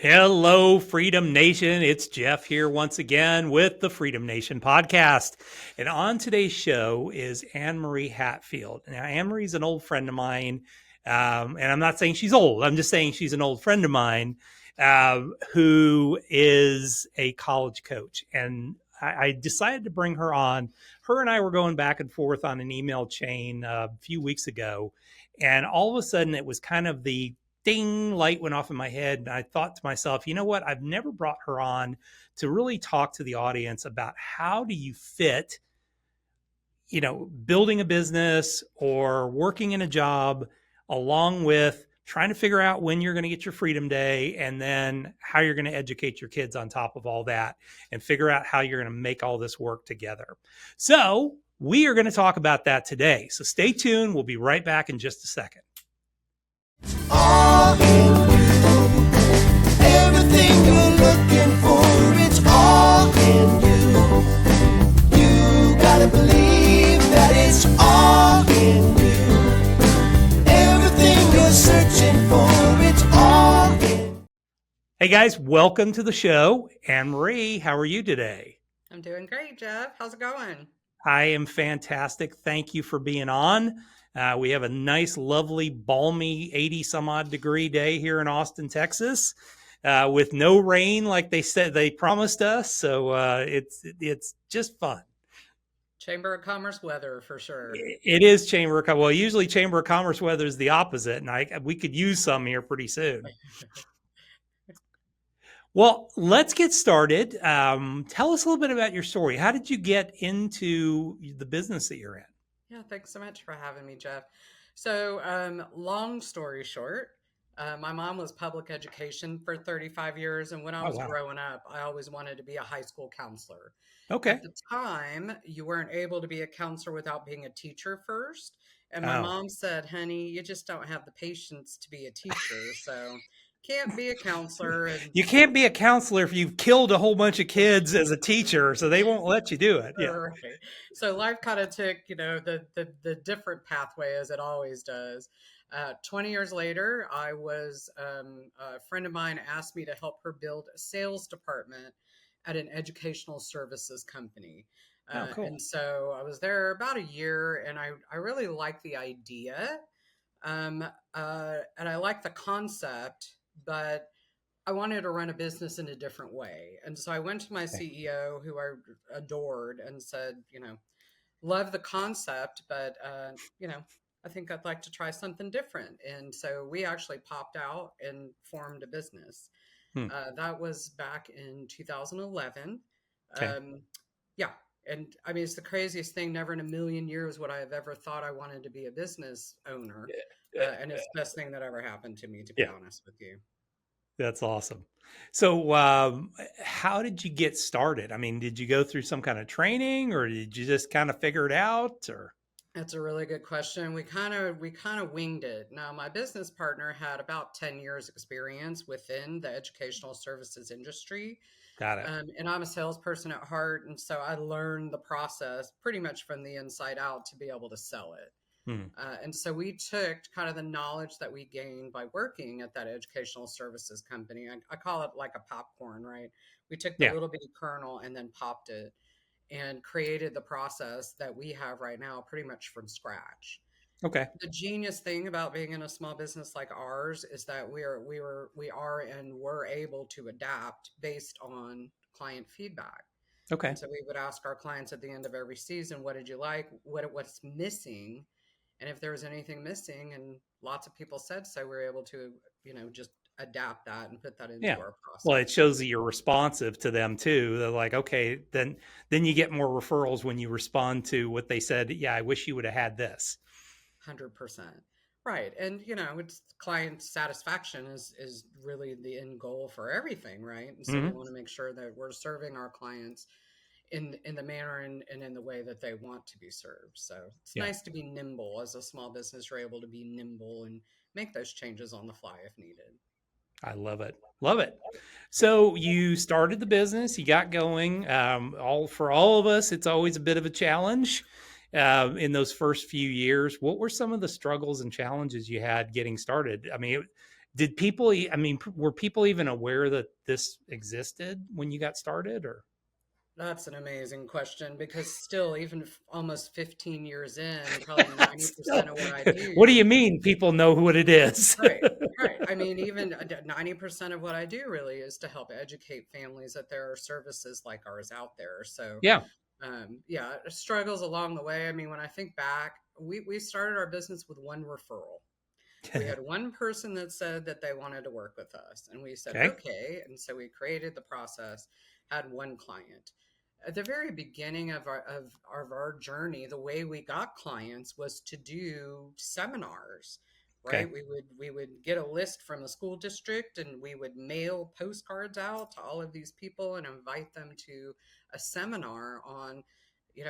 Hello, Freedom Nation. It's Jeff here once again with the Freedom Nation podcast. And on today's show is Annmarie Hatfield. Now, Anne-Marie's an old friend of mine. And I'm not saying she's old. I'm just saying she's an old friend of mine who is a college coach. And I decided to bring her on. Her and I were going back and forth on an email chain a few weeks ago. And all of a sudden, it was kind of the ding, light went off in my head. And I thought to myself, you know what? I've never brought her on to really talk to the audience about how do you fit, building a business or working in a job along with trying to figure out when you're going to get your freedom day and then how you're going to educate your kids on top of all that and figure out how you're going to make all this work together. So we are going to talk about that today. So stay tuned. We'll be right back in just a second. All in you, everything you're looking for, it's all in you. You gotta believe that it's all in you. Everything you're searching for, it's all in. Hey guys, welcome to the show. Annmarie, how are you today? I'm doing great, Jeff. How's it going? I am fantastic. Thank you for being on. We have a nice, lovely, balmy 80 some odd degree day here in Austin, Texas, with no rain like they said they promised us. So it's just fun. Chamber of Commerce weather for sure. It is Chamber of Commerce. Well, usually Chamber of Commerce weather is the opposite, and we could use some here pretty soon. Well, let's get started. Tell us a little bit about your story. How did you get into the business that you're in? Yeah, thanks so much for having me, Jeff. So, long story short, my mom was public education for 35 years. And when I was growing up, I always wanted to be a high school counselor. Okay. At the time, you weren't able to be a counselor without being a teacher first. And my mom said, honey, you just don't have the patience to be a teacher. So can't be a counselor. And you can't be a counselor if you've killed a whole bunch of kids as a teacher, so they won't let you do it. Yeah. Right. So life kind of took, the different pathway as it always does. 20 years later, I was a friend of mine asked me to help her build a sales department at an educational services company. Cool. And so I was there about a year, and I really liked the idea, and I liked the concept, but I wanted to run a business in a different way. And so I went to my CEO, who I adored, and said, love the concept, but, I think I'd like to try something different. And so we actually popped out and formed a business. That was back in 2011. Okay. Yeah. And I mean, it's the craziest thing. Never in a million years would I have ever thought I wanted to be a business owner. And it's the best thing that ever happened to me, to be honest with you. That's awesome. So how did you get started? I mean, did you go through some kind of training, or did you just kind of figure it out? Or that's a really good question. We kind of winged it. Now, my business partner had about 10 years experience within the educational services industry. Got it. And I'm a salesperson at heart. And so I learned the process pretty much from the inside out to be able to sell it. And so we took kind of the knowledge that we gained by working at that educational services company. I call it like a popcorn, right? We took the little bitty kernel and then popped it and created the process that we have right now pretty much from scratch. Okay. The genius thing about being in a small business like ours is that we are and we're able to adapt based on client feedback. Okay. And so we would ask our clients at the end of every season, what did you like? What's missing? And if there was anything missing, and lots of people said so, we're able to, just adapt that and put that into our process. Well, it shows that you're responsive to them too. They're like, okay, then you get more referrals when you respond to what they said. Yeah, I wish you would have had this. 100%. Right. And, it's client satisfaction is really the end goal for everything. Right. And so we want to make sure that we're serving our clients in the manner and in the way that they want to be served. So it's nice to be nimble as a small business. You're able to be nimble and make those changes on the fly if needed. I love it. Love it. So you started the business, you got going. For all of us, it's always a bit of a challenge in those first few years. What were some of the struggles and challenges you had getting started? I mean, did people, I mean, were people even aware that this existed when you got started or? That's an amazing question because still, even almost 15 years in, probably 90% Still, of what I what do do. you mean people know what it is? Right, right. I mean, even 90% of what I do really is to help educate families that there are services like ours out there. So, Yeah. yeah, struggles along the way. I mean, when I think back, we started our business with one referral. We had one person that said that they wanted to work with us, and we said, Okay. okay. And so we created the process, had one client. At the very beginning of our journey, the way we got clients was to do seminars, Okay. right? We would get a list from the school district and we would mail postcards out to all of these people and invite them to a seminar on,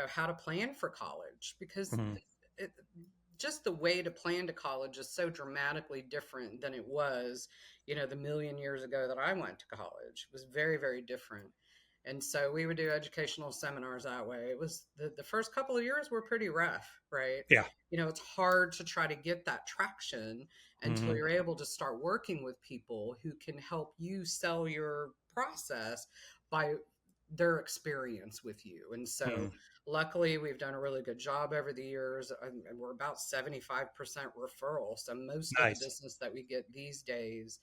how to plan for college because Mhm. it, just the way to plan to college is so dramatically different than it was, the million years ago that I went to college. It was very, very different. And so we would do educational seminars that way. It was the first couple of years were pretty rough, right? Yeah. It's hard to try to get that traction until Hmm. you're able to start working with people who can help you sell your process by their experience with you. And so Hmm. luckily we've done a really good job over the years, and we're about 75% referral. So most of the Nice. business that we get these days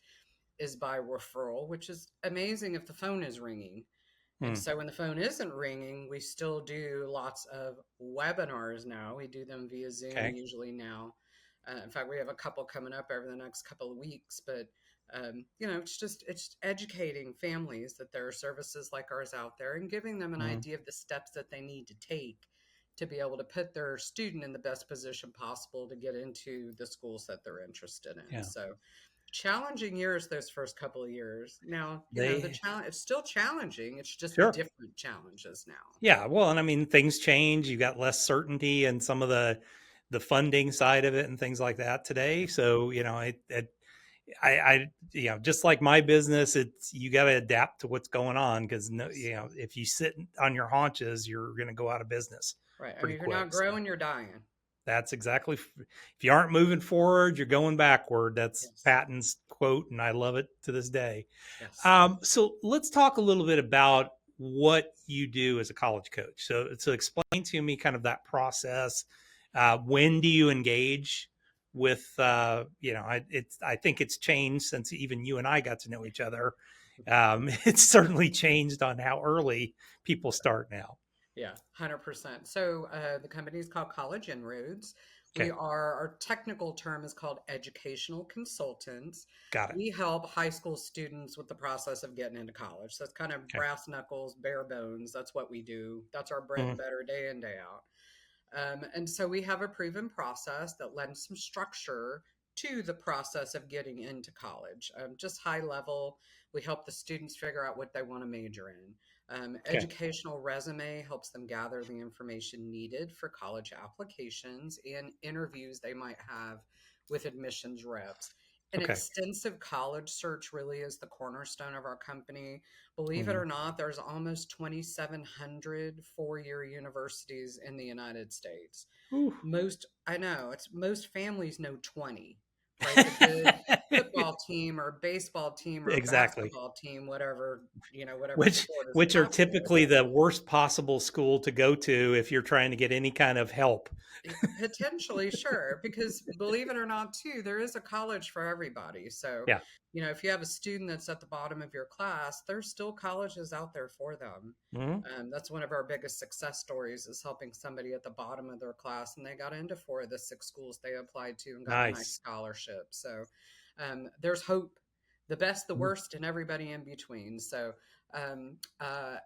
is by referral, which is amazing if the phone is ringing. And Mm. so when the phone isn't ringing, we still do lots of webinars now. We do them via Zoom Okay. usually now. In fact, we have a couple coming up over the next couple of weeks. But it's educating families that there are services like ours out there and giving them an Hmm. idea of the steps that they need to take to be able to put their student in the best position possible to get into the schools that they're interested in. Yeah. So challenging years those first couple of years. Now, the They challenge, it's still challenging. It's just sure. different challenges now. Yeah. Well, and I mean, things change. You got less certainty and some of the funding side of it and things like that today. So, just like my business, it's you got to adapt to what's going on because no, if you sit on your haunches, you're going to go out of business Right. I mean, pretty if you're not quick. So growing, you're dying. that's exactly if you aren't moving forward, you're going backward. That's Yes. Patton's quote, and I love it to this day. Yes. So let's talk a little bit about what you do as a college coach. So explain to me kind of that process. When do you engage with? I think it's changed since even you and I got to know each other. It's certainly changed on how early people start now. Yeah, 100%. So the company is called College Inroads. Okay, Our technical term is called educational consultants. got it. We help high school students with the process of getting into college. So it's kind of Okay. brass knuckles, bare bones. That's what we do. That's our bread and Mhm. butter day in, day out. And so we have a proven process that lends some structure to the process of getting into college. Just high level, we help the students figure out what they want to major in. Okay. Educational resume helps them gather the information needed for college applications and interviews they might have with admissions reps. An Okay. extensive college search really is the cornerstone of our company. Believe it Mhm. or not, there's almost 2,700 four-year universities in the United States. Ooh. I know, it's most families know 20, right? The good football team or baseball team or Exactly. basketball team, whatever which sport is which are popular. typically the worst possible school to go to if you're trying to get any kind of help. Potentially, sure, because believe it or not, too, there is a college for everybody. So, Yeah. if you have a student that's at the bottom of your class, there's still colleges out there for them. Mhm. That's one of our biggest success stories is helping somebody at the bottom of their class, and they got into four of the six schools they applied to and got a nice Nice. scholarship. So, there's hope, the best, the Mhm. worst, and everybody in between. So, um, uh,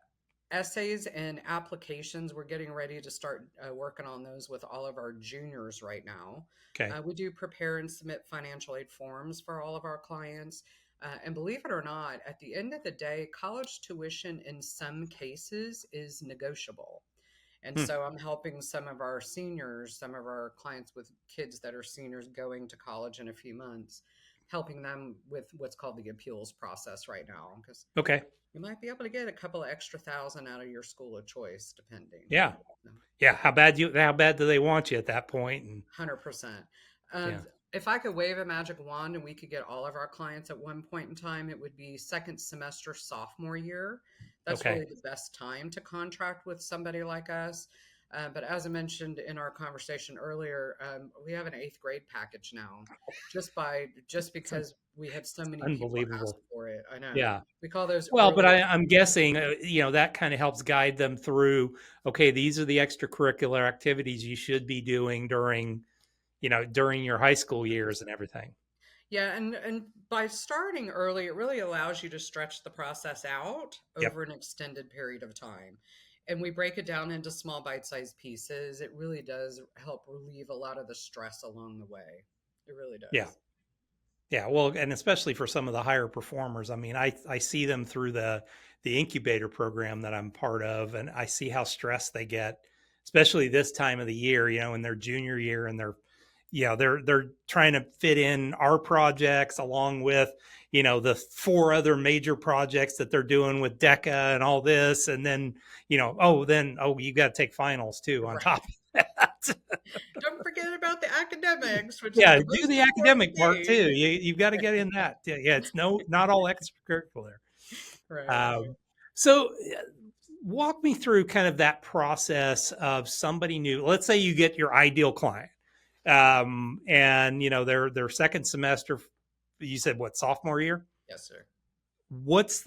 essays and applications, we're getting ready to start working on those with all of our juniors right now. Okay. We do prepare and submit financial aid forms for all of our clients. And believe it or not, at the end of the day, college tuition in some cases is negotiable. And Hmm. so I'm helping some of our seniors, some of our clients with kids that are seniors going to college in a few months, helping them with what's called the appeals process right now. Because Okay. you might be able to get a couple of extra thousand out of your school of choice, depending. Yeah. So, Yeah. How bad do they want you at that point? And 100%. yeah. if I could wave a magic wand and we could get all of our clients at one point in time, it would be second semester sophomore year. That's Okay. really the best time to contract with somebody like us. But as I mentioned in our conversation earlier, we have an eighth grade package now, just It's because we had so many people ask unbelievable. for it. I know Yeah. we call those Well, but early. I'm guessing, that kind of helps guide them through, okay, these are the extracurricular activities you should be doing during your high school years and everything. Yeah, and by starting early, it really allows you to stretch the process out Yep. over an extended period of time. And we break it down into small bite-sized pieces. It really does help relieve a lot of the stress along the way. It really Yeah. does. Yeah, well, and especially for some of the higher performers. I mean, I see them through the incubator program that I'm part of, and I see how stressed they get, especially this time of the year, in their junior year, and they're trying to fit in our projects along with, the four other major projects that they're doing with DECA and all this, and then, you got to take finals too on Right. top of that. Don't forget about the academics, which is Yeah, the do most the important academic part thing. too. You've got to get in that. Yeah, yeah, it's not all extracurricular. Right, right. So walk me through kind of that process of somebody new. Let's say you get your ideal client, and their second semester. You said what, sophomore year? Yes, sir. What's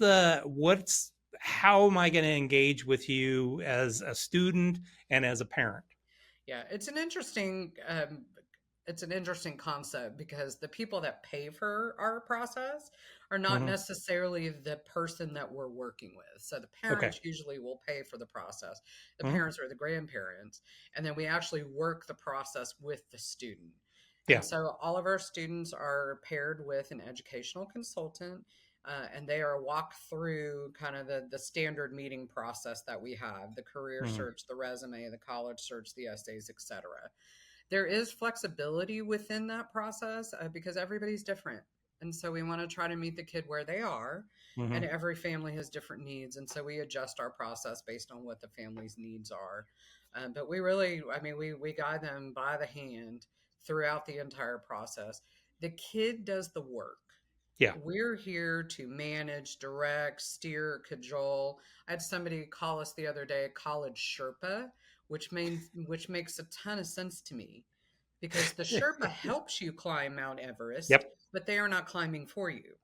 how am I going to engage with you as a student and as a parent? Yeah, it's an interesting concept because the people that pay for our process are not Hmm. necessarily the person that we're working with. So the Okay. parents usually will pay for the process. The Hmm. parents or the grandparents, and then we actually work the process with the student. Yeah. And so all of our students are paired with an educational consultant, and they are walked through kind of the standard meeting process that we have: the career Hmm. search, the resume, the college search, the essays, etc. There is flexibility within that process because everybody's different. And so we want to try to meet the kid where they are. Hmm. And every family has different needs. And so we adjust our process based on what the family's needs are. But we really, I mean, we guide them by the hand throughout the entire process. The kid does the work. Yeah. We're here to manage, direct, steer, cajole. I had somebody call us the other day college Sherpa, which makes a ton of sense to me because the Sherpa helps you climb Mount Everest, Yep. but they are not climbing for you.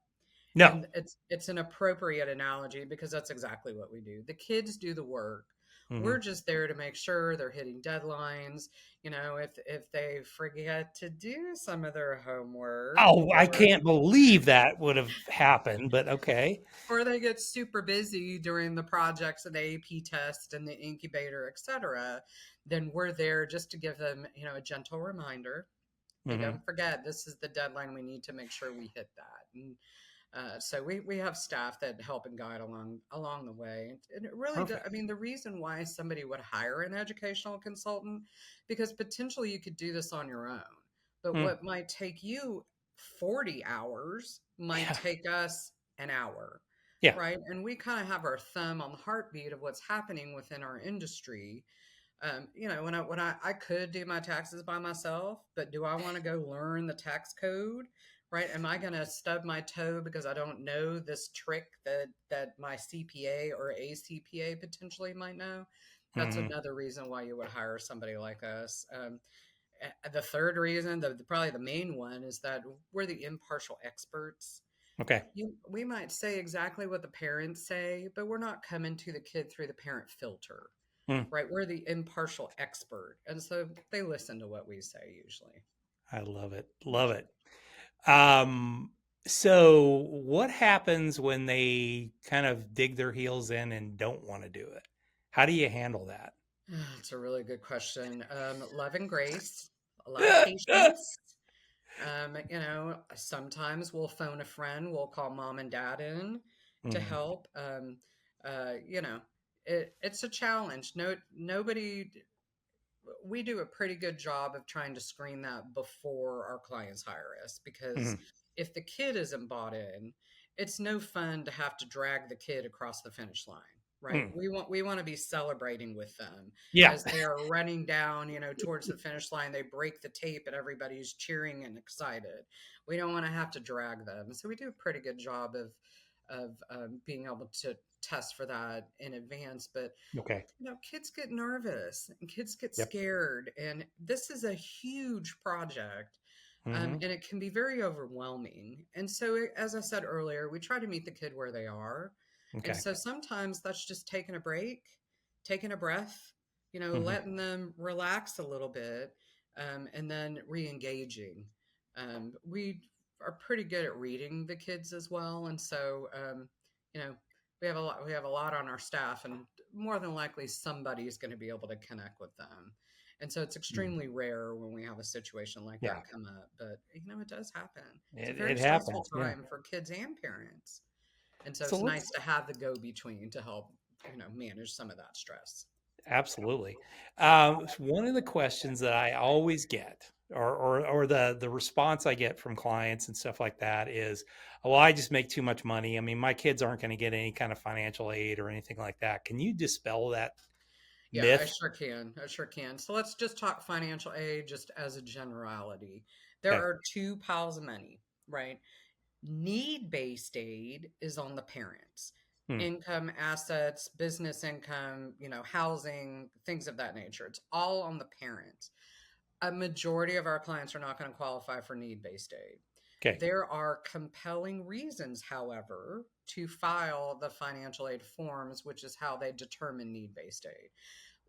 No. And it's an appropriate analogy because that's exactly what we do. The kids do the work. Hmm. We're just there to make sure they're hitting deadlines. If they forget to do some of their homework, Oh, I can't believe that would have happened, but okay. or they get super busy during the projects and the AP test and the incubator, etc., then we're there just to give them, a gentle reminder. Hey, Hmm. don't forget, this is the deadline. We need to make sure we hit that. And so we have staff that help and guide along the way. And it really does. I Perfect. mean, the reason why somebody would hire an educational consultant, because potentially you could do this on your own. But Mm. what might take you 40 hours might Yeah. take us an hour, Yeah. right? And we kind of have our thumb on the heartbeat of what's happening within our industry. When I could do my taxes by myself, but do I want to go learn the tax code? Right? Am I going to stub my toe because I don't know this trick that my CPA or a CPA potentially might know? That's Hmm. another reason why you would hire somebody like us. The third reason, probably the main one, is that we're the impartial experts. Okay. We might say exactly what the parents say, but we're not coming to the kid through the parent filter, Mm. right? We're the impartial expert. And so they listen to what we say usually. I love it. Love Usually. it. Um, so what happens when they kind of dig their heels in and don't want to do it? How do you handle that? It's a really good question. Love and grace, a lot of patience. Sometimes we'll phone a friend, we'll call mom and dad in to Hmm. help. Uh, you know, it's a challenge. Nobody, we do a pretty good job of trying to screen that before our clients hire us because Hmm. if the kid isn't bought in, it's no fun to have to drag the kid across the finish line. right? Mm. We want to be celebrating with them Yeah. as they are running down, towards the finish line. They break the tape and everybody's cheering and excited. We don't want to have to drag them, so we do a pretty good job of being able to test for that in advance. But Okay. kids get nervous and kids get Yep. scared, and this is a huge project. Hmm. And it can be very overwhelming. And so, as I said earlier, we try to meet the kid where they are. And Okay. so sometimes that's just taking a break, taking a breath, Hmm. letting them relax a little bit, and then re-engaging. We are pretty good at reading the kids as well, and so you know we have a lot on our staff, and more than likely somebody's going to be able to connect with them. And so it's Mm. extremely rare when we have a situation like Yeah. that come up, but it does happen. It's a It very stressful happens. Yeah. time for kids and parents. And so So it's nice let's to have the go between to help, manage some of that stress. absolutely. One of the questions that I always get, or the response I get from clients and stuff like that is, "Well, I just make too much money. I mean, my kids aren't going to get any kind of financial aid or anything like that." Can you dispel that Yeah, I myth? sure can. I sure can. So let's just talk financial aid just as a generality. There Okay. are two piles of money, right? Need based aid is on the parents. Hmm. Income, assets, business income, housing, things of that nature. It's all on the parents. A majority of our clients are not going to qualify for need based aid. Okay. There are compelling reasons, however, to file the financial aid forms, which is how they determine need based aid.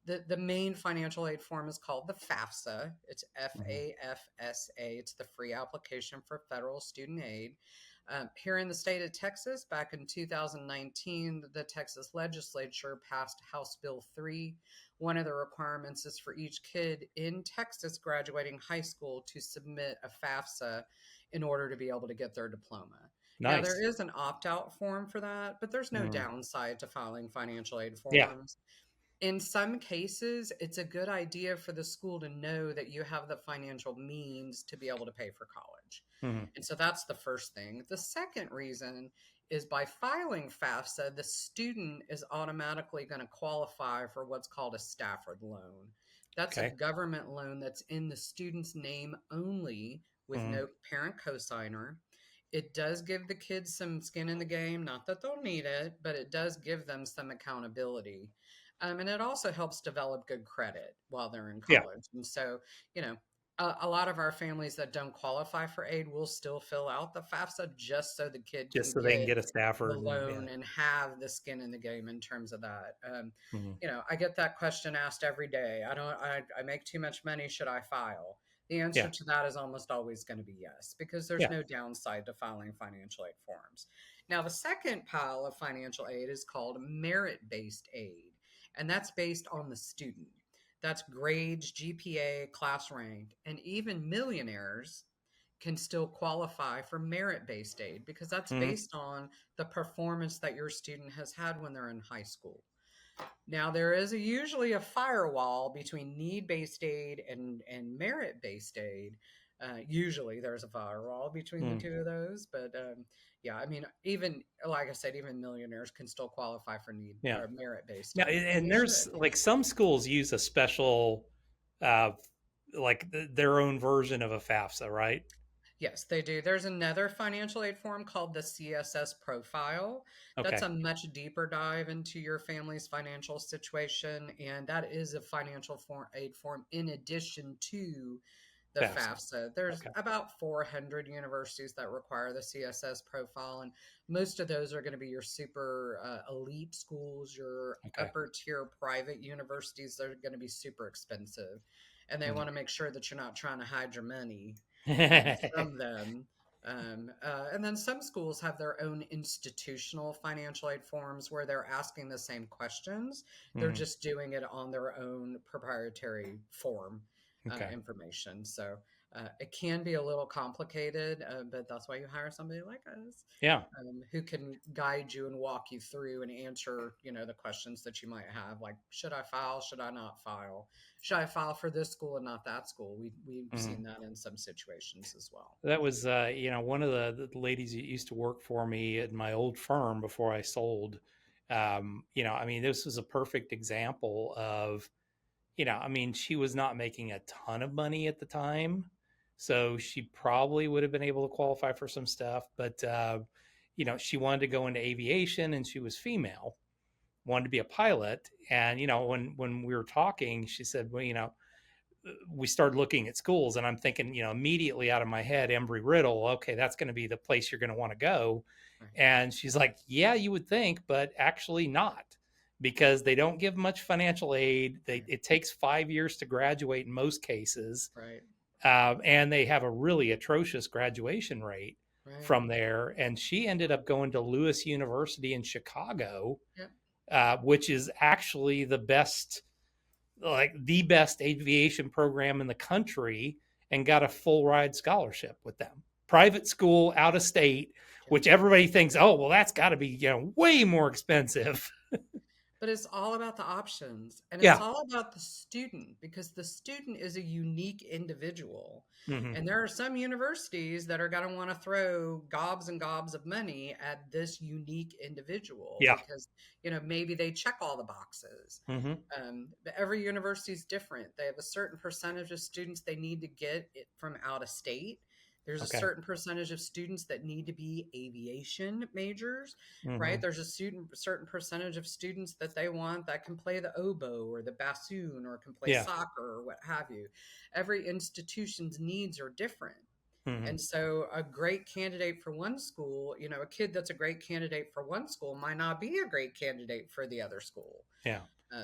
The main financial aid form is called the FAFSA. It's Hmm. FAFSA. It's the free application for federal student aid. Here in the state of Texas, back in 2019, the Texas legislature passed House Bill 3. One of the requirements is for each kid in Texas graduating high school to submit a FAFSA in order to be able to get their diploma. Now, there Nice. is an opt out form for that, but there's no Mm. downside to filing financial aid Yeah. forms. In some cases, it's a good idea for the school to know that you have the financial means to be able to pay for college. Hmm. And so that's the first thing. The second reason is by filing FAFSA, the student is automatically going to qualify for what's called a Stafford loan. That's a Okay. government loan that's in the student's name only with Hmm. no parent cosigner. It does give the kids some skin in the game, not that they'll need it, but it does give them some accountability. And it also helps develop good credit while they're in Yeah. college. And so, you know, a lot of our families that don't qualify for aid will still fill out the FAFSA just so the kid Just can so they can get get a the Stafford and yeah. loan and have the skin in the game in terms of that. Hmm. I get that question asked every day. I make too much money. Should I file? The answer Yeah. to that is almost always going to be yes, because there's Yeah. no downside to filing financial aid forms. Now, the second pile of financial aid is called merit based aid, and that's based on the student. That's grades, GPA, class rank, and even millionaires can still qualify for merit based aid because that's Hmm. based on the performance that your student has had when they're in high school. Now, there is usually a firewall between need based aid and merit based aid. Usually there's a firewall between the Hmm. two of those. But yeah, I mean, even like I said, even millionaires can still qualify for need Yeah. or merit based Now, aid, and and they there's should. like some schools use a special, uh, like their own version of a FAFSA, right? Yes, they do. There's another financial aid form called the CSS profile. That's Okay. a much deeper dive into your family's financial situation. And that is a financial aid form in addition to the FAFSA. FAFSA. There's Okay. about 400 universities that require the CSS profile. And most of those are going to be your super elite schools, your Okay. upper tier private universities. They're going to be super expensive. And they Hmm. want to make sure that you're not trying to hide your money from them. And then some schools have their own institutional financial aid forms where they're asking the same questions. They're Hmm. just doing it on their own proprietary form Okay. information. So it can be a little complicated, but that's why you hire somebody like us Yeah. who can guide you and walk you through and answer, the questions that you might have, like should I file, should I not file, should I file for this school and not that school. We've Hmm. seen that in some situations as well. That was, one of the ladies that used to work for me at my old firm before I sold. I mean, this was a perfect example of, I mean, she was not making a ton of money at the time. So she probably would have been able to qualify for some stuff. But, she wanted to go into aviation and she was female, wanted to be a pilot. And, when we were talking, she said, well, we started looking at schools and I'm thinking, immediately out of my head, Embry Riddle, okay, that's going to be the place you're going to want to go. Right. And she's like, yeah, you would think, but actually not, because they don't give much financial aid. It takes 5 years to graduate in most cases. Right. And they have a really atrocious graduation rate Right. from there. And she ended up going to Lewis University in Chicago, Yep. which is actually the best aviation program in the country, and got a full ride scholarship with them. Private school out of state, which everybody thinks, oh, well, that's got to be, way more expensive. But it's all about the options, and it's Yeah. all about the student, because the student is a unique individual. Mm-hmm. And there are some universities that are going to want to throw gobs and gobs of money at this unique individual Yeah. because, maybe they check all the boxes. Mm-hmm. But every university is different. They have a certain percentage of students they need to get it from out of state. There's a certain percentage of students that need to be aviation majors, right? There's a certain percentage of students that they want that can play the oboe or the bassoon or can play soccer or what have you. Every institution's needs are different. Mm-hmm. And so a great candidate for one school, a kid that's a great candidate for one school might not be a great candidate for the other school. Yeah.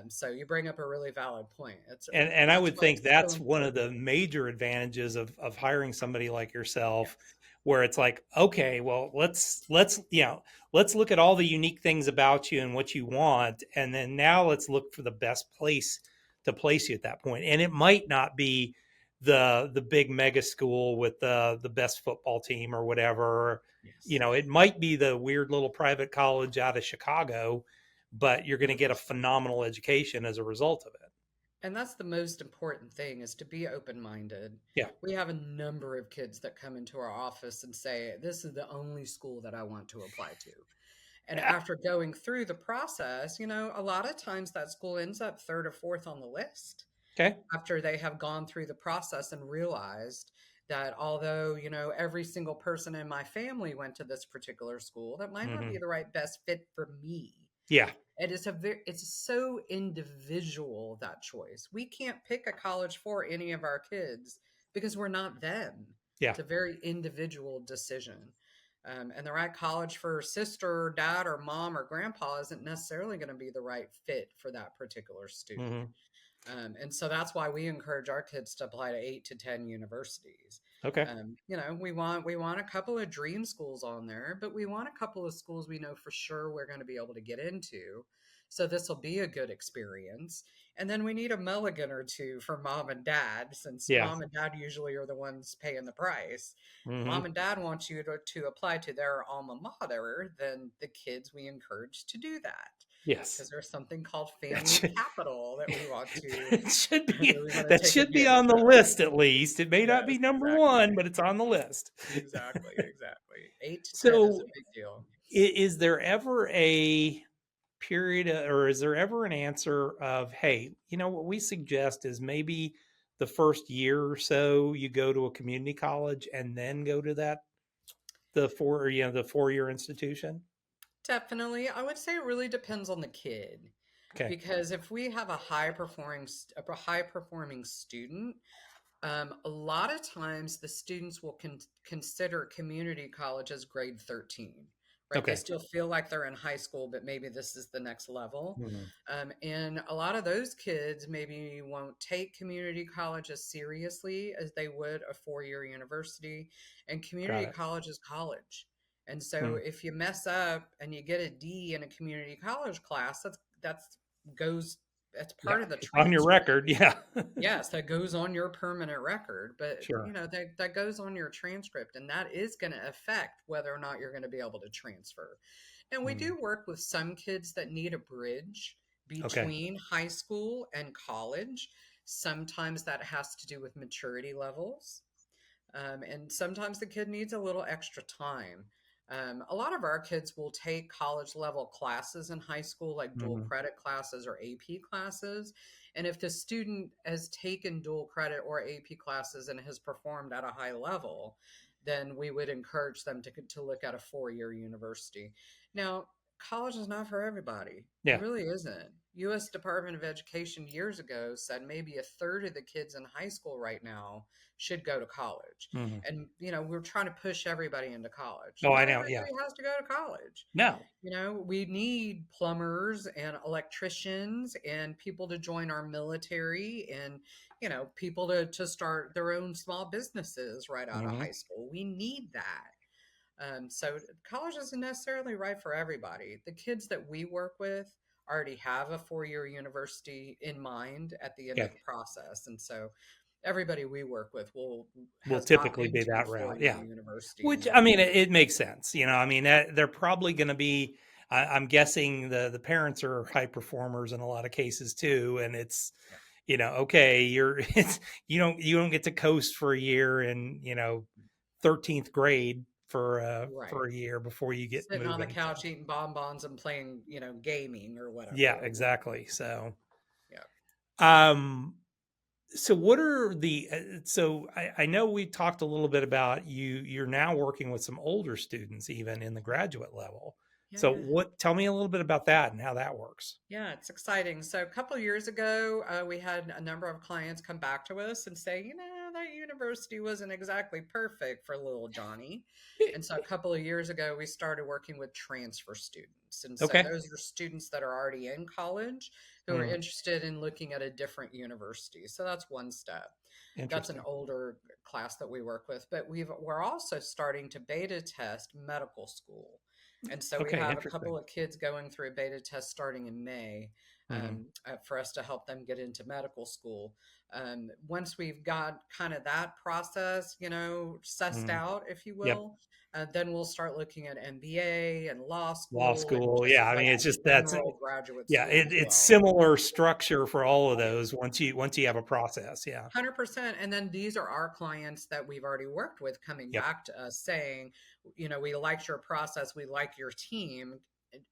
So you bring up a really valid point. And I would think that's so one of the major advantages of hiring somebody like yourself, where it's like, okay, well, let's look at all the unique things about you and what you want, and then now let's look for the best place to place you at that point. And it might not be the big mega school with the best football team or whatever. It might be the weird little private college out of Chicago, but you're going to get a phenomenal education as a result of it. And that's the most important thing, is to be open-minded. Yeah. We have a number of kids that come into our office and say, this is the only school that I want to apply to. And after going through the process, a lot of times that school ends up third or fourth on the list. Okay. After they have gone through the process and realized that although, every single person in my family went to this particular school, that might not be the right best fit for me. Yeah. It's so individual, that choice. We can't pick a college for any of our kids because we're not them. Yeah. It's a very individual decision. And the right college for sister or dad or mom or grandpa isn't necessarily going to be the right fit for that particular student. And so that's why we encourage our kids to apply to 8 to 10 universities. Okay. We want a couple of dream schools on there, but we want a couple of schools we know for sure we're going to be able to get into. So this will be a good experience. And then we need a mulligan or two for mom and dad, since mom and dad usually are the ones paying the price. Mom and dad want you to apply to their alma mater, then the kids, we encourage to do that. Yes. Because there's something called family capital that we want to. It should be that should be on the list at least. It may not be number one, but it's on the list. Exactly. 8 to 10 is a big deal. Is there ever a period, or is there ever an answer of, hey, what we suggest is maybe the first year or so you go to a community college and then go to the 4-year institution? Definitely. I would say it really depends on the kid. Okay. Because if we have a high performing student, a lot of times the students will consider community college as grade 13. Right? Okay. They still feel like they're in high school, but maybe this is the next level. And a lot of those kids maybe won't take community college as seriously as they would a 4-year university. And community college is college. And so if you mess up and you get a D in a community college class, that's part of the transcript. On your record. Yeah. Yes, that goes on your permanent record, but Sure. that goes on your transcript, and that is going to affect whether or not you're going to be able to transfer. And we do work with some kids that need a bridge between high school and college. Sometimes that has to do with maturity levels. And sometimes the kid needs a little extra time. A lot of our kids will take college level classes in high school, like dual Hmm. credit classes or AP classes. And if the student has taken dual credit or AP classes and has performed at a high level, then we would encourage them to look at a 4-year university. Now, college is not for everybody. It Yeah. really isn't. U.S. Department of Education years ago said maybe a third of the kids in high school right now should go to college. Hmm. And, we're trying to push everybody into college. Oh, I Not know. Yeah. everybody has to go to college. No. We need plumbers and electricians and people to join our military and, people to start their own small businesses right out of Hmm. high school. We need that. So college isn't necessarily right for everybody. The kids that we work with already have a 4-year university in mind at the end of Okay. the process. And so everybody we work with Will has gotten typically be into that route. 4-year Yeah. university and Which, they're I mean, it makes sense. I mean, they're probably going to be, I'm guessing the parents are high performers in a lot of cases too. And it's, yeah, okay, you don't get to coast for a year in, 13th grade right. for a year before you get Sitting on the moving. So, couch eating bonbons and playing, gaming or yeah, whatever. exactly. So, Yeah. um, so what are so I know we talked a little bit about you're now working with some older students even in the graduate level. So Yeah. tell me a little bit about that and how that works. Yeah, it's exciting. So a couple of years ago, we had a number of clients come back to us and say, that university wasn't exactly perfect for little Johnny. And so a couple of years ago, we started working with transfer students. And so Okay. those are students that are already in college who are Mm, interested in looking at a different university. So that's one step. That's an interesting. older class that we work with, but we're also starting to beta test medical school. And so we Okay, have a interesting. couple of kids going through a beta test starting in May Hmm. for us to help them get into medical school. Once we've got kind of that process, sussed Hmm. out, if you Yep. will, then we'll start looking at MBA and law Law school and school. just Yeah. I like mean, it's just general graduate yeah, school as it's well. similar structure for all of those once you have a process. Yeah. 100%. And then these are our clients that we've already worked with coming Yep. back to us saying, we liked your process, we like your team.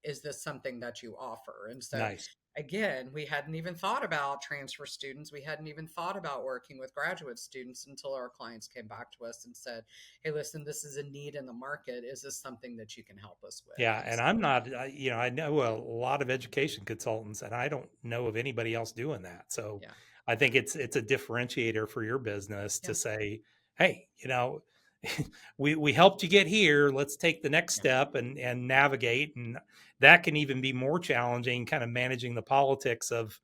Is this something that you offer? And so, Nice. again, we hadn't even thought about transfer students. We hadn't even thought about working with graduate students until our clients came back to us and said, hey, listen, this is a need in the market. Is this something that you can help us with? Yeah, And and so, I'm not, I know a lot of education consultants, and I don't know of anybody else doing that. So yeah, I think it's a differentiator for your business yeah, to say, hey, we helped you get here. Let's take the next yeah, step and navigate, and that can even be more challenging, kind of managing the politics of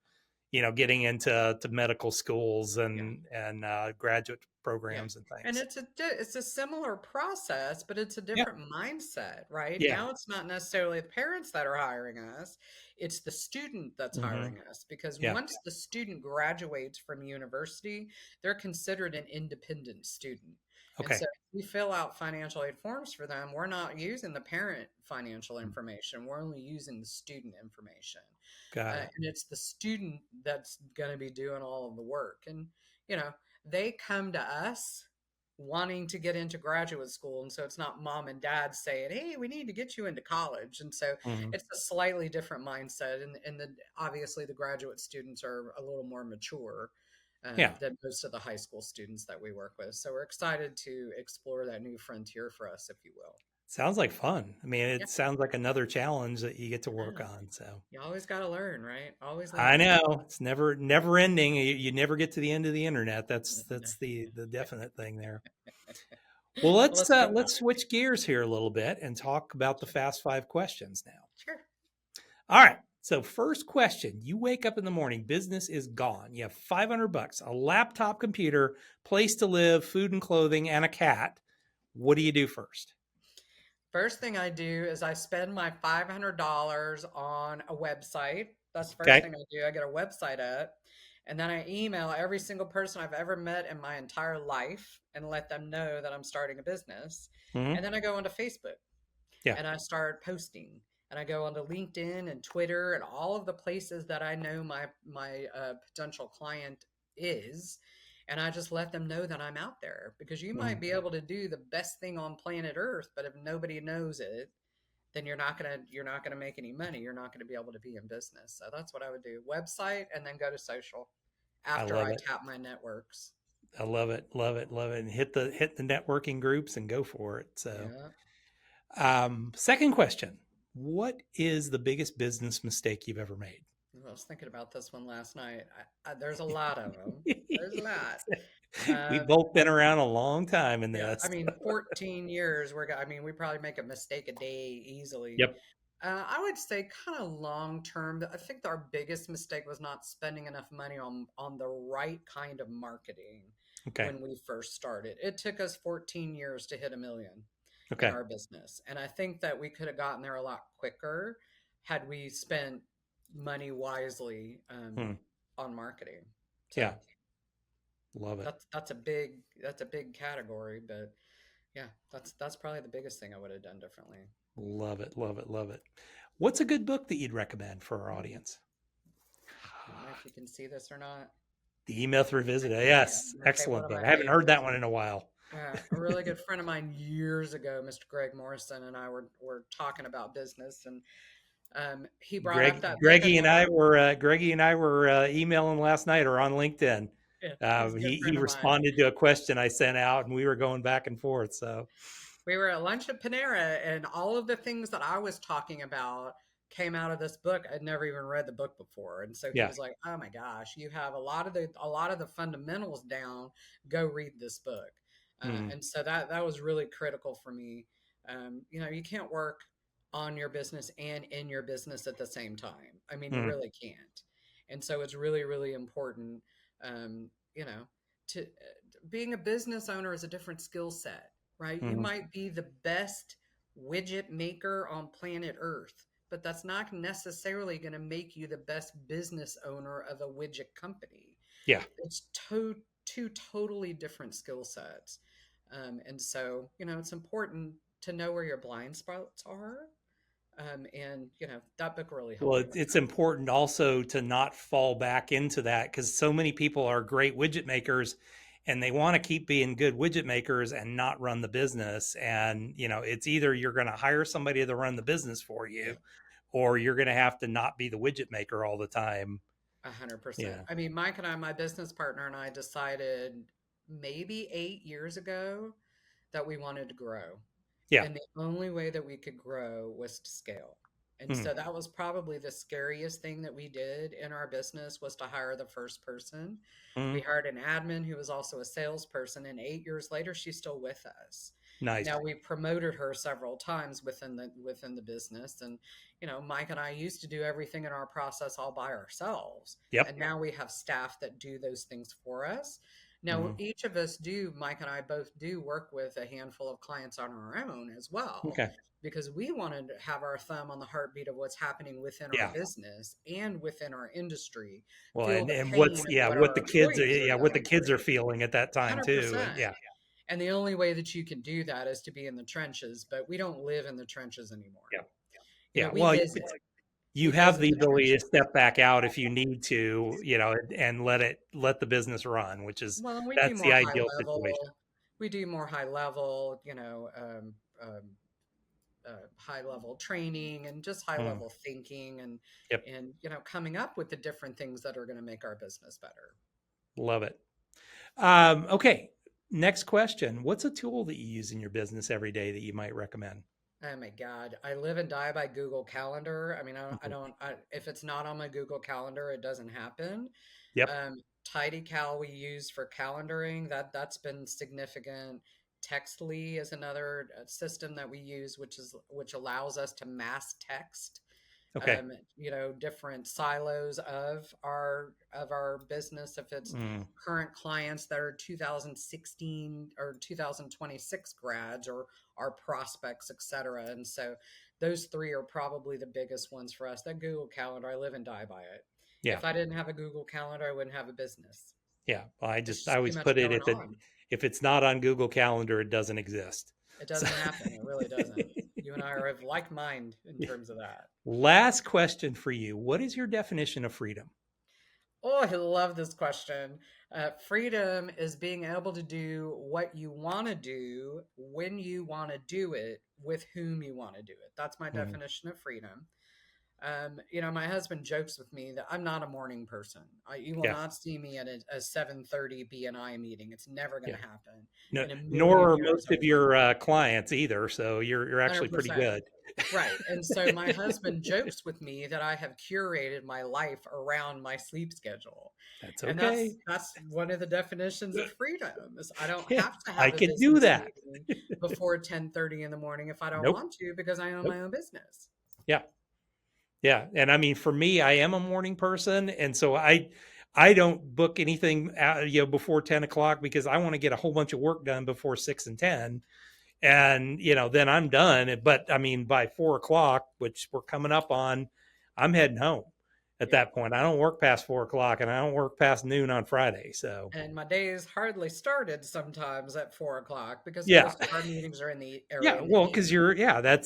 getting into medical schools yeah. and graduate Yeah. programs and And things. it's a similar process, but it's a Yeah, different mindset, right? yeah, Now it's not necessarily the parents that are hiring us, it's the student that's hmm, hiring us because yeah. once the student graduates from university, they're considered an independent student. And so Okay, we fill out financial aid forms for them. We're not using the parent financial mm, information. We're only using the student information. got it. And it's the student that's going to be doing all of the work. And, you know, they come to us wanting to get into graduate school. And so it's not mom and dad saying, hey, we need to get you into college. And so Hmm. it's a slightly different mindset. And obviously, the graduate students are a little more mature Yeah. than most of the high school students that we work with. So we're excited to explore that new frontier for us, if you will. Sounds like fun. I mean, Yeah, it sounds like another challenge that you get to I work know. on. So You always got to learn, right? Always I learning. know it's never ending. You never get to the end of the internet. That's the definite thing there. Well, Well, let's go. let's switch gears here a little bit and talk about the Sure. Fast Five questions now. Sure. All right. So first question, you wake up in the morning, business is gone. You have $500, a laptop computer, place to live, food and clothing, and a cat. What do you do first? First thing I do is I spend my $500 on a website. That's the first Okay. thing I do. I get a website up and then I email every single person I've ever met in my entire life and let them know that I'm starting a business. Hmm. And then I go onto Facebook Yeah. and I start posting. And I go onto LinkedIn and Twitter and all of the places that I know my potential client is. And I just let them know that I'm out there, because you might Mm. be able to do the best thing on planet Earth, but if nobody knows it, then you're not gonna make any money. You're not gonna be able to be in business. So that's what I would do: website, and then go to social I after love I it. tap my networks. I love it. Love it. Love it. And hit the networking groups and go for it. So, Yeah. second question. What is the biggest business mistake you've ever made? I was thinking about this one last night. There's a lot of them. There's a lot. We've Um, both been around a long time in yeah, I this. mean, 14 years. I mean, we probably make a mistake a day easily. Yep. I would say kind of long term. I think our biggest mistake was not spending enough money on the right kind of marketing Okay. when we first started. It took us 14 years to hit 1 million in Okay. our business, and I think that we could have gotten there a lot quicker had we spent money wisely Hmm. on marketing. So Yeah. Love it. that's a big category, but yeah, that's probably the biggest thing I would have done differently. Love it. Love it. Love it. What's a good book that you'd recommend for our Hmm. audience? I don't know if you can see this or not. The E-Myth Revisited. Yeah, Yes. okay, one Excellent of book. my I haven't heard that favorites. one in a while. A really good friend of mine years ago, Mr. Greg Morrison, and I were talking about business, and he brought up that book in one of our. Greggy and I were emailing last night or on LinkedIn. Yeah, he's a good He friend of mine. responded to a question I sent out, and we were going back and forth. So We were at lunch at Panera, and all of the things that I was talking about came out of this book. I'd never even read the book before, and so he yeah. was like, "Oh my gosh, you have a lot of the fundamentals down. Go read this book." Mm, And so that was really critical for me. You can't work on your business and in your business at the same time. I mean, you mm, really can't. And so it's really, really important. Um, you know, to being a business owner is a different skill set, right? You mm, might be the best widget maker on planet Earth, but that's not necessarily going to make you the best business owner of a widget company. yeah. It's two totally different skill sets. And so, it's important to know where your blind spots are. And, that book really helped Well, me with it's that. important also to not fall back into that because so many people are great widget makers and they want to keep being good widget makers and not run the business. And, it's either you're going to hire somebody to run the business for Yeah. you or you're going to have to not be the widget maker all the time. 100%. Yeah. I mean, Mike and I, my business partner and I decided maybe 8 years ago that we wanted to grow. Yeah. And the only way that we could grow was to scale. And Mm, so that was probably the scariest thing that we did in our business, was to hire the first person. We mm, hired an admin who was also a salesperson, and 8 years later she's still with us. nice. Now, we promoted her several times within the business, and Mike and I used to do everything in our process all by ourselves, Yep. and now we have staff that do those things for us. Now, Mm, each of us do, Mike and I both do work with a handful of clients on our own as well, okay. because we wanted to have our thumb on the heartbeat of what's happening within our Yeah. business and within our industry, Well, feel and, the and pain what's, of yeah, what what our the kids are, employees are yeah, what the going kids are through. feeling at that time too. And 100%. yeah. And the only way that you can do that is to be in the trenches, but we don't live in the trenches anymore. Yeah. Yeah. We Well, visit. you We have visit the the ability to trenches. step back out if you need to, and let the business run, which is Well, we do that's the more high ideal situation. level. We do more high level, um, high level training, and just high Mm, level thinking, and yep. coming up with the different things that are going to make our business better. Love it. Okay. Next question. What's a tool that you use in your business every day that you might recommend? Oh my God. I live and die by Google Calendar. I mean, Mhm. if it's not on my Google Calendar, it doesn't happen. Yep. Um, TidyCal we use for calendaring. That's been significant. Textly is another system that we use, which allows us to mass text, Okay. different silos of our business. If it's Mm, current clients that are 2016 or 2026 grads, or our prospects, etc. And so those three are probably the biggest ones for us. That Google Calendar, I live and die by it. yeah. If I didn't have a Google Calendar, I wouldn't have a business. Yeah. Well, There's I just too always much put it going on. if it's not on Google Calendar, it doesn't exist. It So, doesn't happen. It really doesn't. You and I are of like mind in terms of that. last question for you. What is your definition of freedom? Oh, I love this question. Freedom is being able to do what you want to do when you want to do it with whom you want to do it. That's my Mm, definition of freedom. My husband jokes with me that I'm not a morning person. You will yeah, not see me at a 7:30 BNI meeting. It's never going yeah. to happen No, in a million nor are years. most I of will not. your clients either. So you're actually pretty 100%. good. Right. And so my husband jokes with me that I have curated my life around my sleep schedule. That's And okay. that's one of the definitions of freedom is I don't Yeah, have to I have a can do business that. meeting before 10:30 in the morning if I don't Nope. want to because I own Nope. my own business. Yeah. Yeah, and I mean, for me, I am a morning person, and so I don't book anything before 10 o'clock because I want to get a whole bunch of work done before 6 and 10, and then I'm done. But I mean, by 4 o'clock, which we're coming up on, I'm heading home. At Yeah. that point, I don't work past 4 o'clock, and I don't work past noon on Friday. So And my days hardly started sometimes at 4 o'clock because yeah, most of our meetings are in the yeah, early well, morning. because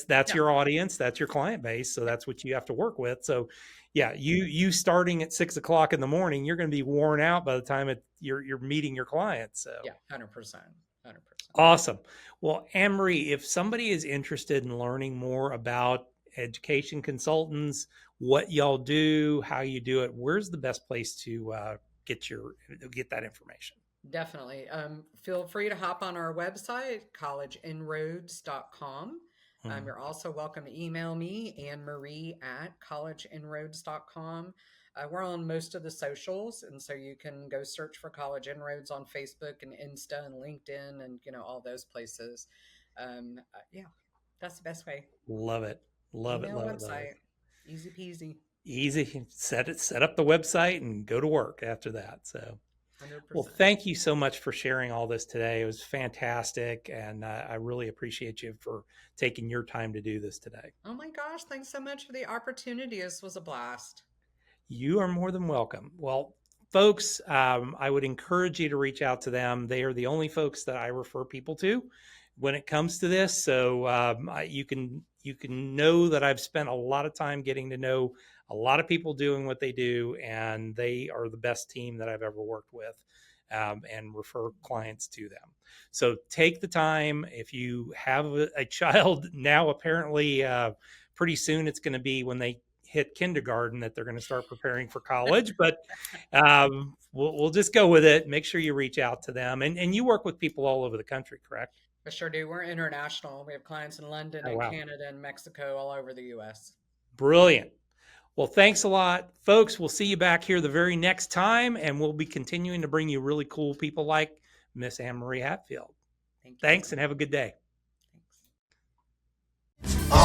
that's Yeah. your audience, that's your client base, so Yeah. that's what you have to work with. So, yeah, you starting at 6 o'clock in the morning, you're going to be worn out by the time you're meeting your clients. So Yeah. 100%. 100%. awesome. Well, Annmarie, if somebody is interested in learning more about education consultants, what y'all do, how you do it, where's the best place to get that information? Definitely. Feel free to hop on our website, collegeinroads.com. Mhm. You're also welcome to email me, Annmarie at collegeinroads.com. We're on most of the socials, and so you can go search for College Inroads on Facebook and Insta and LinkedIn and all those places. Yeah, that's the best way. Love it, love it, Email, love it, love it. website, easy peasy, Easy, set up the website and go to work after that. So, well, 100%. thank you so much for sharing all this today. It was fantastic, and I really appreciate you for taking your time to do this today. Oh my gosh, thanks so much for the opportunity. This was a blast. You are more than welcome. Well, folks, I would encourage you to reach out to them. They are the only folks that I refer people to when it comes to this. So you can know that I've spent a lot of time getting to know a lot of people doing what they do, and they are the best team that I've ever worked with. And refer clients to them. So take the time. If you have a child now, apparently pretty soon it's going to be when they hit kindergarten that they're going to start preparing for college, but we'll just go with it. Make sure you reach out to them, and you work with people all over the country, correct? I sure do. We're international. We have clients in London Oh and wow, Canada and Mexico, all over the US. brilliant. Well, thanks a lot, folks. We'll see you back here the very next time, and we'll be continuing to bring you really cool people like Miss Annmarie Hatfield. Thank you so Thanks, and much. have a good day. Thanks.